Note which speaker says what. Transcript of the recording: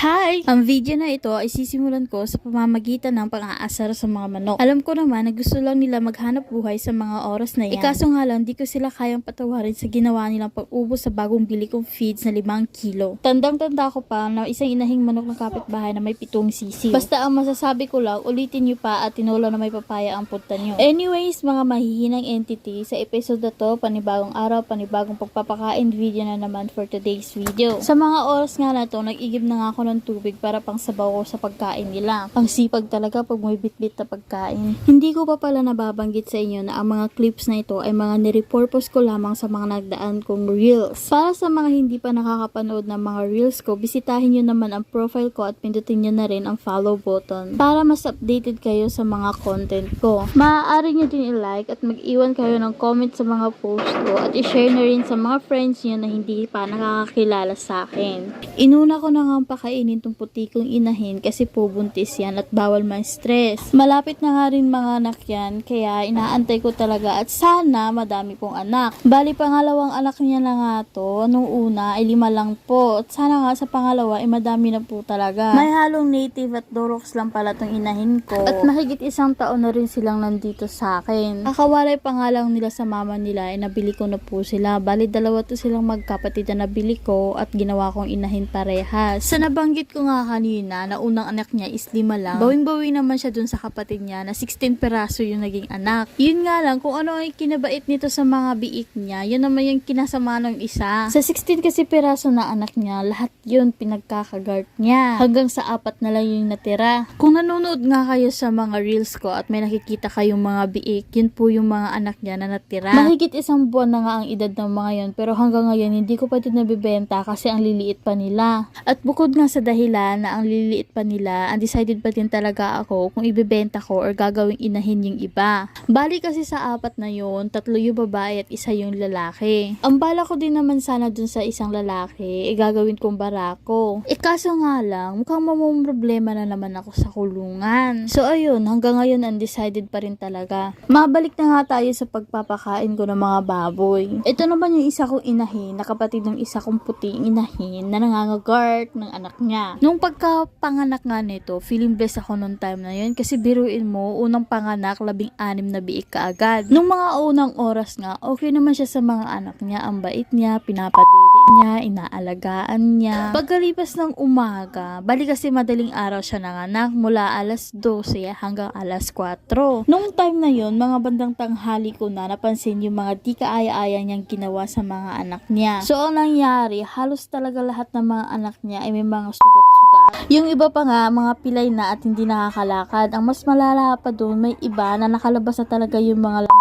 Speaker 1: Hi! Ang video na ito ay sisimulan ko sa pamamagitan ng pang-aasar sa mga manok. Alam ko naman na gusto lang nila maghanap buhay sa mga oras na yan. Ikaso nga lang, di ko sila kayang patawarin sa ginawa nilang pag-ubos sa bagong bili kong feeds na 5 kilo. Tandang-tanda ko pa na isang inahing manok ng kapitbahay na may 7 sisi. Basta ang masasabi ko lang, ulitin nyo pa at tinola na may papaya ang punta nyo. Anyways, mga mahihinang entity, sa episode na to, panibagong araw, panibagong pagpapakain video na naman for today's video. Sa mga oras nga na to, nag-igib na nga ako ng tubig para pang sabaw ko sa pagkain nila. Ang sipag talaga pag may bitbit na pagkain. Hindi ko pa pala nababanggit sa inyo na ang mga clips na ito ay mga nirepurpose ko lamang sa mga nagdaan kong reels. Para sa mga hindi pa nakakapanood ng mga reels ko, bisitahin nyo naman ang profile ko at pindutin nyo na rin ang follow button para mas updated kayo sa mga content ko. Maaari nyo din i-like at mag-iwan kayo ng comment sa mga post ko at i-share na rin sa mga friends nyo na hindi pa nakakakilala sa akin. Inuna ko na nga ang pakainin tong puti kong inahin kasi po buntis yan at bawal ma-stress. Malapit na nga rin mga anak yan kaya inaantay ko talaga at sana madami pong anak. Bali pangalawang anak niya na nga to, nung una ay 5 lang po at sana nga sa pangalawa ay madami na po talaga. May halong native at Durox lang pala tong inahin ko at mahigit 1 taon na rin silang nandito sa akin. Kakawalay pangalang nila sa mama nila ay nabili ko na po sila. Bali 2 to silang magkapatid na nabili ko at ginawa kong inahin parehas. Sa nabanggit ko nga kanina na unang anak niya is 5 lang, bawing-bawi naman siya dun sa kapatid niya na 16 peraso yung naging anak. Yun nga lang, kung ano ay kinabait nito sa mga biik niya, yun naman yung kinasama ng isa. Sa 16 kasi peraso na anak niya, lahat yun pinagkakagart niya. Hanggang sa 4 na lang yung natira. Kung nanonood nga kayo sa mga reels ko at may nakikita kayong mga biik, yun po yung mga anak niya na natira. Mahigit 1 buwan na nga ang edad ng mga yun, pero hanggang ngayon hindi ko pa din nabibenta kasi ang liliit pa nila. At bukod nga sa dahilan na ang liliit pa nila, undecided pa din talaga ako kung ibebenta ko or gagawing inahin yung iba. Bali kasi sa 4 na yun, 3 yung babae at 1 yung lalaki. Ang bala ko din naman sana dun sa isang lalaki, gagawin kong barako. Kaso nga lang, mukhang problema na naman ako sa kulungan. So ayun, hanggang ngayon undecided pa rin talaga. Mabalik na nga tayo sa pagpapakain ko ng mga baboy. Ito naman yung isa kong inahin, na kapatid ng isa kong puting inahin na nangangagart ng anak niya. Nung pagkapanganak nga nito, feeling blessed ako nung time na yun kasi biruin mo, unang panganak, 16 na biik kaagad. Nung mga unang oras nga, okay naman siya sa mga anak niya, ang bait niya, pinapadede niya, inaalagaan niya. Pagkalipas ng umaga, bali kasi madaling araw siya nanganak mula alas 12 hanggang alas 4. Nung time na yun, mga bandang tanghali ko na napansin yung mga di kaaya-aya niyang ginawa sa mga anak niya. So ang nangyari, halos talaga lahat ng mga anak niya ay may mga sugat-sugat. Yung iba pa nga, mga pilay na at hindi nakakalakad. Ang mas malala pa doon, may iba na nakalabas na talaga yung mga laman